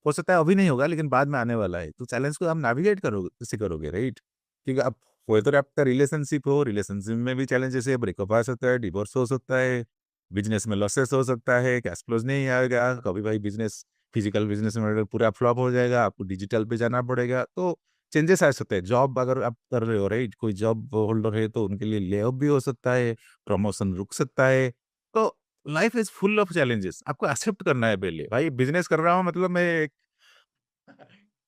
हो सकता है अभी नहीं होगा लेकिन बाद में आने वाला है, तो चैलेंज को आप नेविगेट करोगे, कैसे करोगे, राइट। क्योंकि आप वेदर आपका रिलेशनशिप हो, रिलेशनशिप में भी चैलेंजेस है, ब्रेकअप आ सकता है, डिवोर्स हो सकता है, बिजनेस में लॉसेस हो सकता है, कैश फ्लोज नहीं आएगा कभी, भाई बिजनेस फिजिकल बिजनेस में अगर पूरा फ्लॉप हो जाएगा, आपको डिजिटल पे जाना पड़ेगा, तो चेंजेस आ सकते हैं। जॉब अगर आप कर रहे हो, राइट, कोई जॉब होल्डर है तो उनके लिए ले ऑफ भी हो सकता है, प्रमोशन रुक सकता है। तो life is full of challenges, आपको एक्सेप्ट करना है पहले, भाई बिजनेस कर रहा हूँ मतलब मैं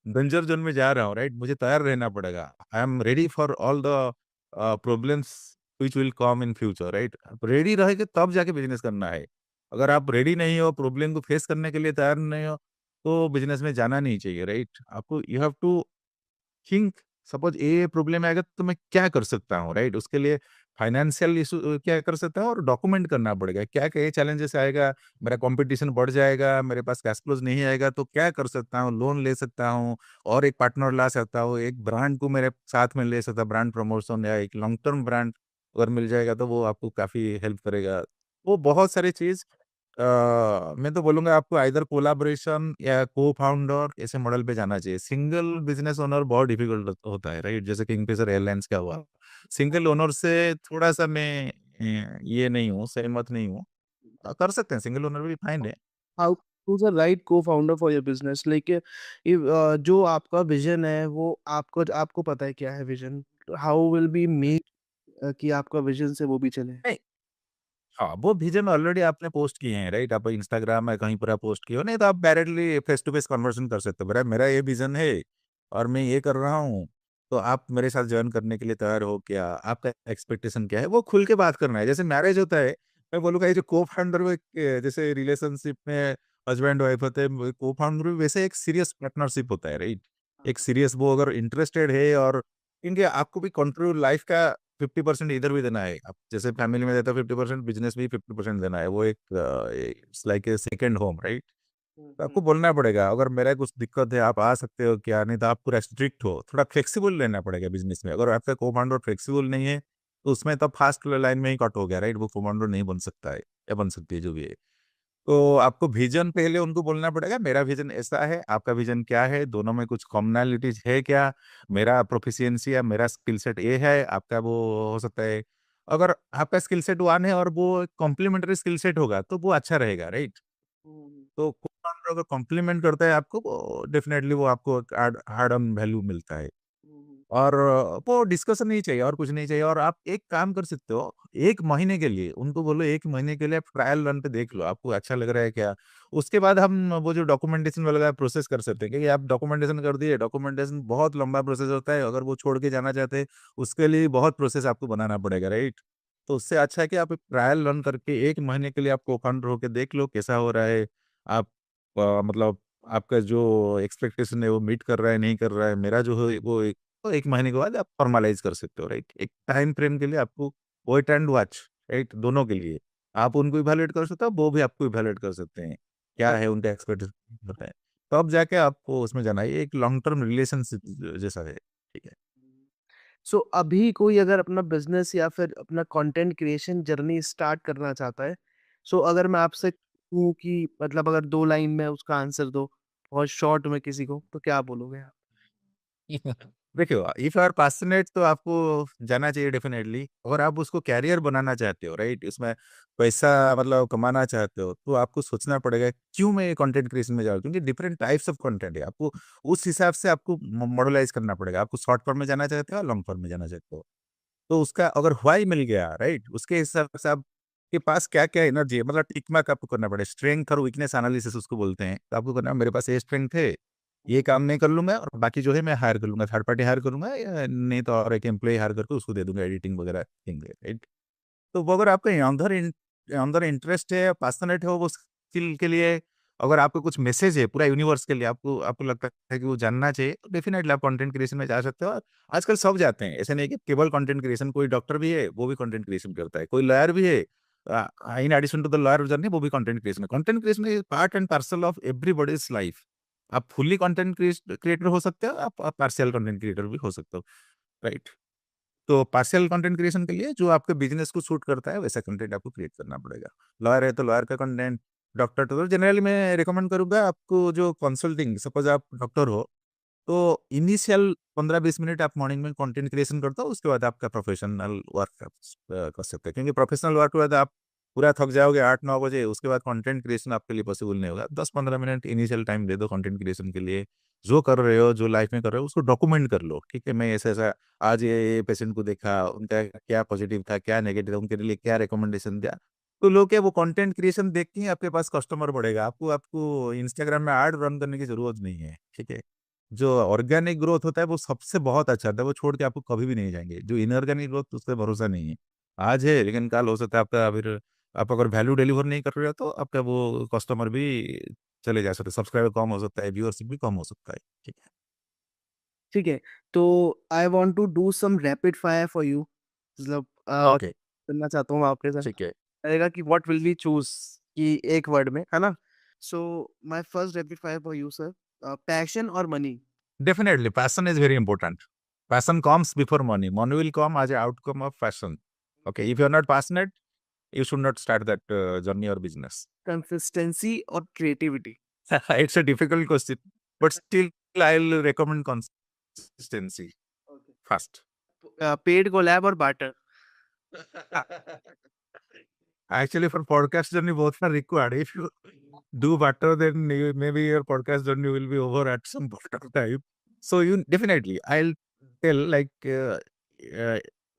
डेंजर जोन में जा रहा हूँ, राइट, मुझे तैयार रहना पड़ेगा, I am ready for all the problems which will come in future, right? आप रेडी रहेंगे तब जाके बिज़नेस करना है। अगर आप रेडी नहीं हो, प्रॉब्लम को फेस करने के लिए तैयार नहीं हो, तो बिज़नेस में जाना नहीं चाहिए, राइट? आपको you have to think, suppose ये प्रॉब्लम आएगा तो मैं क्या कर सकता हूँ, राइट? उसके लिए फाइनेंशियल इशू क्या कर सकता हूँ और डॉक्यूमेंट करना पड़ेगा। क्या क्या चैलेंजेस आएगा, मेरा कंपटीशन बढ़ जाएगा, मेरे पास कैश फ्लोज नहीं आएगा तो क्या कर सकता हूँ? लोन ले सकता हूँ और एक पार्टनर ला सकता हूँ, एक ब्रांड को मेरे साथ में ले सकता, ब्रांड प्रमोशन या एक लॉन्ग टर्म ब्रांड अगर मिल जाएगा तो वो आपको काफ़ी हेल्प करेगा। वो बहुत सारी चीज़ मैं तो बोलूँगा आपको आइदर कोलैबोरेशन या को-फाउंडर ऐसे मॉडल पे जाना चाहिए। सिंगल बिज़नेस ओनर बहुत डिफिकल्ट होता है, राइट? जैसे किंगफिशर एयरलाइंस का हुआ। सिंगल ओनर से थोड़ा-सा मैं ये नहीं हूँ, सहमत नहीं हूँ। कर सकते हैं, सिंगल ओनर भी फाइन है। How who's the right co-founder for your business? Like जो आपका विज़न है वो आपको आपको पता है क्या है vision? How will be make कि आपका विज़न से वो भी चले? नहीं, हाँ, वो विज़न ऑलरेडी आपने पोस्ट किए हैं, राइट? आप इंस्टाग्राम या कहीं पर आप पोस्ट किए हो, नहीं तो आप directly face to face conversation कर सकते हो। मेरा मेरा ये विज़न है और मैं ये कर रहा हूँ, तो आप मेरे साथ जॉइन करने के लिए तैयार हो क्या? आपका एक्सपेक्टेशन क्या है? वो खुल के बात करना है। जैसे मैरिज होता है, मैं बोलूँगा ये जो को-फाउंडर में जैसे रिलेशनशिप में हस्बैंड वाइफ होते हैं, को-फाउंडर में वैसे एक सीरियस पार्टनरशिप होता है, राइट? हाँ, एक हाँ। सीरियस वो अगर इंटरेस्टेड है और क्योंकि आपको भी कंट्रीब्यूट लाइफ का 50% इधर भी देना है। आप जैसे फैमिली में देते हो 50%, बिज़नेस भी 50% देना है। वो एक it's like a second home, right? हुँ, तो हुँ। आपको बोलना पड़ेगा, अगर मेरा कुछ दिक्कत है, आप आ सकते हो क्या? नहीं तो आप पूरा स्ट्रिक्ट हो। थोड़ा फ्लेक्सिबल रहना पड़ेगा बिज़नेस में। अगर आपका को-फाउंडर फ्लेक्सिबल नहीं है, तो उसमें तब फास्ट लाइन में ही कट हो गया, राइट? वो को-फाउंडर नहीं बन सकता है या बन सकती है, जो भी है। तो आपको विज़न पहले उनको बोलना पड़ेगा, मेरा विज़न ऐसा है, आपका विज़न क्या है? दोनों में कुछ कॉमनैलिटीज़ है क्या? मेरा प्रोफिशिएंसी या मेरा स्किल सेट ये है, आपका वो हो सकता है। अगर आपका स्किल सेट 1 है और वो कॉम्प्लीमेंट्री स्किल सेट होगा, तो वो अच्छा रहेगा, राइट? हुँ, हुँ। तो को-फाउंडर अगर कॉम्प्लीमेंट करता है आपको, वो डेफ़िनेटली वो आपको एक हार्ड अर्न वैल्यू मिलता है। हुँ, हुँ। और वो डिस्कशन नहीं चाहिए और कुछ नहीं चाहिए और आप एक काम कर सकते हो, 1 महीने के लिए उनको बोलो 1 महीने के लिए आप ट्रायल रन पे देख लो, आपको अच्छा लग रहा है क्या? उसके बाद हम वो जो डॉक्यूमेंटेशन वगैरह प्रोसेस कर सकते हैं, क्योंकि आप डॉक्यूमेंटेशन कर दिए, डॉक्यूमेंटेशन बहुत लंबा प्रोसेस होता है, अगर वो छोड़ के जाना चाहते हैं, उसके लिए बहुत प्रोसेस आपको बनाना पड़ेगा, राइट? तो उससे अच्छा है कि आप एक ट्रायल रन करके 1 महीने के लिए आप को-फाउंडर होके देख लो कैसा हो रहा है। आप मतलब आपका जो एक्सपेक्टेशन है वो मीट कर रहा है, नहीं कर रहा है, मेरा जो है वो तो 1 महीने के बाद आप फॉर्मलाइज़ कर सकते हो, राइट? एक टाइम फ्रेम के लिए आपको वेट एंड वॉच, राइट? दोनों के लिए। आप उनको इवैल्यूएट कर सकते हो, वो भी आपको इवैल्यूएट कर सकते हैं। क्या है उनका एक्सपेक्टेशन होता है। तब जाके आपको उसमें जाना है। ये एक लॉन्ग टर्म रिलेशनशिप जैसा है, ठीक है? सो अभी कोई अगर अपना बिज़नेस या फिर अपना कंटेंट क्रिएशन जर्नी स्टार्ट करना चाहता है, सो अगर मैं आपसे कहूँ कि मतलब अगर 2 लाइन में उसका आंसर दो, बहुत शॉर्ट में किसी को, तो क्या बोलोगे आप? देखिए, इफ यू आर पैशनेट तो आपको जाना चाहिए डेफिनिटली। अगर आप उसको कैरियर बनाना चाहते हो, राइट? उसमें पैसा मतलब कमाना चाहते हो, तो आपको सोचना पड़ेगा क्यों मैं कंटेंट क्रिएशन में जाऊँ? क्योंकि डिफरेंट टाइप्स ऑफ कंटेंट है। आपको उस हिसाब से आपको मॉडलाइज़ करना पड़ेगा। आपको शॉर्ट फॉर्म में जाना चाहते हो या लॉन्ग फॉर्म में जाना चाहते हो? तो उसका अगर व्हाय मिल गया, राइट? उसके हिसाब से आपके पास क्या-क्या एनर्जी है, मतलब टिक मार्क आपको करना पड़ेगा। स्ट्रेंथ और वीकनेस एनालिसिस उसको बोलते हैं। तो आपको करना है, मेरे पास ये स्ट्रेंथ है, ये काम नहीं कर लूँगा और बाकी जो है मैं हायर कर लूँगा, थर्ड पार्टी हायर करूँगा या नहीं तो और एक एम्प्लॉयी हायर करके उसको दे दूँगा एडिटिंग वगैरह देंगे, राइट? तो वो अगर आपका अंदर इंटरेस्ट है, पैशनेट हो वो स्किल के लिए, अगर आपको कुछ मैसेज है पूरा यूनिवर्स के लिए, आपको आपको लगता है कि वो जानना चाहिए, तो डेफिनिटली आप कंटेंट क्रिएशन में जा सकते हो। और आजकल सब जाते हैं, ऐसा नहीं है कि केवल कंटेंट क्रिएशन, कोई डॉक्टर भी है, वो भी कंटेंट क्रिएशन करता है, कोई लॉयर भी है, in addition to the lawyer journey वो भी कंटेंट क्रिएशन है। Content creation is part and parcel of everybody's life. आप फुल्ली कंटेंट क्रिएटर हो सकते हो, आप पार्शियल कंटेंट क्रिएटर भी हो सकते हो, राइट? तो पार्शियल कंटेंट क्रिएशन के लिए जो आपके बिज़नेस को सूट करता है, वैसा कंटेंट आपको क्रिएट करना पड़ेगा। लॉयर है तो लॉयर का कंटेंट, डॉक्टर तो जनरली मैं रिकमेंड करूँगा आपको जो कंसल्टिंग, सपोज़ आप डॉक्टर हो, तो इनिशियल 15-20 मिनट आप मॉर्निंग में कंटेंट क्रिएशन करते हो, उसके बाद आपका प्रोफेशनल वर्क आप कर सकते हैं। क्योंकि प्रोफेशनल वर्क के बाद आप पूरा थक जाओगे 8-9 बजे, उसके बाद कंटेंट क्रिएशन आपके लिए पॉसिबल नहीं होगा। 10-15 मिनट इनिशियल टाइम दे दो कंटेंट क्रिएशन के लिए। जो कर रहे हो, जो लाइफ में कर रहे हो, उसको डॉक्यूमेंट कर लो, ठीक है? मैं ऐसा-ऐसा आज ये पेशेंट को देखा, उनका क्या पॉजिटिव था, क्या नेगेटिव था, उनके लिए क्या रिकमेंडेशन दिया। तो लोग क्या वो कंटेंट क्रिएशन देख के ही आपके पास कस्टमर बढ़ेगा। आपको आपको इंस्टाग्राम में ऐड रन करने की ज़रूरत नहीं है, ठीक है? जो ऑर्गेनिक ग्रोथ होता है वो सबसे बहुत अच्छा होता है, वो छोड़ के आपको कभी भी नहीं जाएँगे। जो इनऑर्गेनिक ग्रोथ उस पे भरोसा नहीं है। आज है लेकिन कल हो सकता है आपका फिर आप अगर वैल्यू डिलीवर नहीं कर रहे हो तो आपका वो कस्टमर भी चले जा सकते, सब्सक्राइबर कम हो सकता है, व्यूअरशिप भी कम हो सकता है। ठीक ठीक है, तो I want to do some rapid fire for you, मतलब है। ओके। करना चाहता हूँ आपके साथ। ठीक है। रहेगा कि व्हाट विल वी चूज, कि एक वर्ड में, है ना? So my first rapid fire for you sir, passion और money. Definitely, passion is very important. Passion comes before money. Money will come as an outcome of passion. Okay, if you're not passionate, you should not start that journey or business. Consistency और creativity. It's a difficult question, but still, I'll recommend consistency first. Paid collab और barter. Actually, for podcast journey, both are required. If you do better, then maybe your podcast journey will be over at some point of time. So you definitely, I'll tell like uh,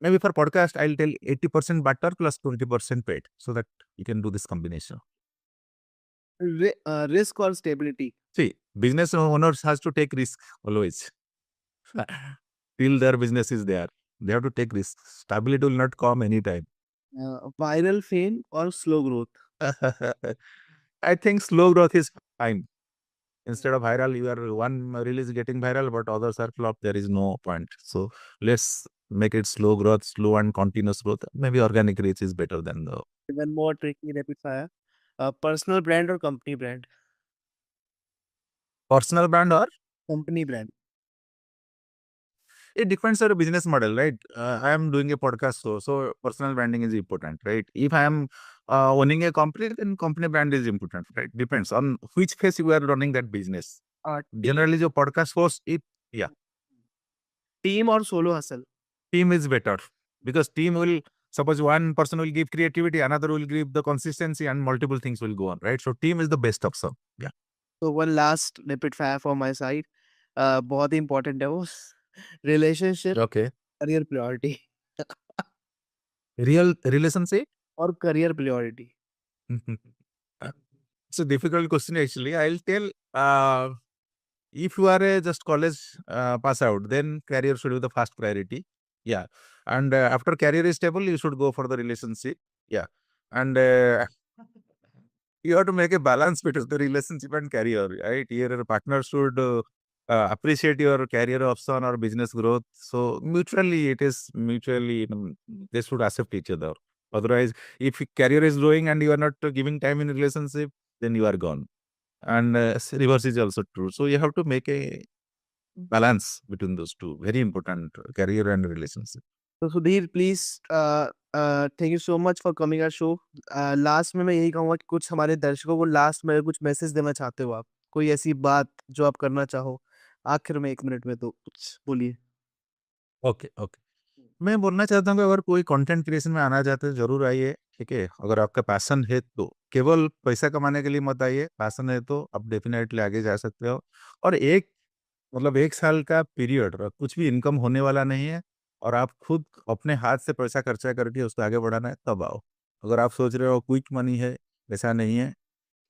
maybe for podcast, I'll tell 80% butter plus 20% paid, so that you can do this combination. Risk और stability. See, business owners has to take risk always. Till their business is there, they have to take risk. Stability will not come anytime. Viral fame और slow growth. I think slow growth is fine. Instead of viral, you are one release getting viral, but others are flop. There is no point. So let's make it slow growth, slow and continuous growth. Maybe organic reach is better than the one more tricky rapid fire, personal brand और company brand. personal brand, or company brand. it depends on the business model, right? I am doing a podcast, so personal branding is important, right? If I am owning a company, then company brand is important, right? Depends on which phase you are running that business. Generally, जो podcast host, it yeah, team और solo hustle. team is better because team will suppose one person will give creativity, another will give the consistency, and multiple things will go on, right? So team is the best option. Yeah. तो one last rapid fire from my side, बहुत ही important है वो। Relationship, Okay. Career priority. Real relationship. और career priority. It's a difficult question actually. I'll tell. If you are a just college pass out, then career should be the first priority. Yeah. And after career is stable, you should go for the relationship. Yeah. And you have to make a balance between the relationship and career, right? Your partner should appreciate your career option or business growth. So mutually, it is mutually, they should accept each other. Otherwise, if career is growing and you are not giving time in relationship, then you are gone. And reverse is also true. So you have to make a balance between those two. Very important, career and relationship. तो Sudhir please, thank you so much for coming our show. Last में मैं यही कहूंगा कि कुछ हमारे दर्शकों को लास्ट में कुछ मैसेज देना चाहते हो आप, कोई ऐसी बात जो आप करना चाहो आखिर में, 1 मिनट में, तो कुछ बोलिए। Okay, okay. मैं बोलना चाहता हूँ कि अगर कोई कंटेंट क्रिएशन में आना चाहते हैं जरूर आइए, ठीक है। अगर आपका पैशन है तो केवल पैसा कमाने के लिए मत आइए, पैशन है तो आप डेफिनेटली आगे जा सकते हो। और एक मतलब 1 साल का पीरियड कुछ भी इनकम होने वाला नहीं है, और आप खुद अपने हाथ से पैसा खर्चा करके उसको आगे बढ़ाना है तब आओ। अगर आप सोच रहे हो क्विक मनी है, वैसा नहीं है,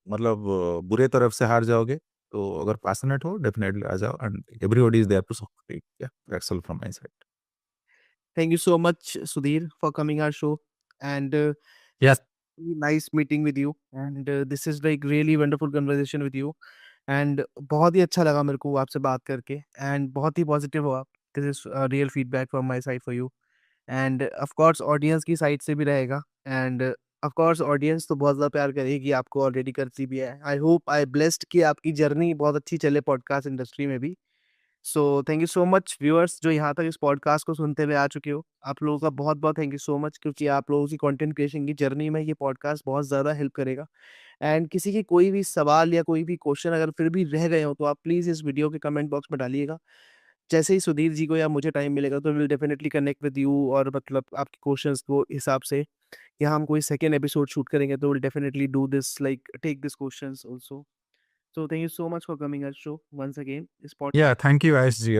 मतलब बुरे तरफ से हार जाओगे। तो अगर पैशनेट हो डेफिनेटली आ जाओ, and everybody is there to support. Yeah that's all from my side. Thank you so much Sudhir for coming our show, and yes. Nice meeting with you, and this is like really wonderful conversation with you, and बहुत ही अच्छा लगा मेरे को आपसे बात करके, and बहुत ही पॉजिटिव हो आप। This is real feedback from my side for you, end of course audience की साइड से भी रहेगा, एंड ऑफ कोर्स ऑडियंस तो बहुत ज़्यादा प्यार करेगी, आपको ऑलरेडी करती भी है। आई होप आई ब्लेस्ड कि आपकी जर्नी बहुत अच्छी चले पॉडकास्ट इंडस्ट्री में भी। सो thank you so much viewers जो यहाँ तक इस पॉडकास्ट को सुनते हुए आ चुके हो, आप लोगों का बहुत बहुत थैंक यू सो मच, क्योंकि आप लोगों की कंटेंट क्रिएशन की जर्नी में ये पॉडकास्ट बहुत ज़्यादा हेल्प करेगा। एंड किसी की कोई भी सवाल या कोई भी क्वेश्चन अगर फिर भी रह गए हो तो आप प्लीज़ इस वीडियो के कमेंट बॉक्स में डालिएगा। जैसे ही सुधीर जी को या मुझे टाइम मिलेगा तो will definitely connect with you, और मतलब आपके क्वेश्चंस को हिसाब से, या हम कोई सेकंड एपिसोड शूट करेंगे तो will definitely do this, like take this questions also. So thank you so much for coming our show once again इस yeah thank you Ayush ji.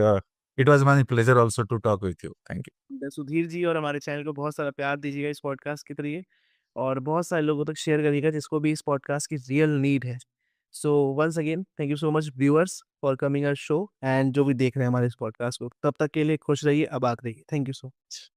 It was my pleasure also to talk with you. Thank you. Podcast. Sudhir ji और हमारे channel को बहुत सारा प्यार दीजिएगा इस podcast के जरिए, और बहुत सारे लोगों तक शेयर करिएगा जिसको भी इस पॉडकास्ट की रियल नीड है। So once again thank you so much viewers for coming our show, and जो भी देख रहे हैं हमारे इस पॉडकास्ट को, तब तक के लिए खुश रहिए, आबाद रहिए। Thank you so much.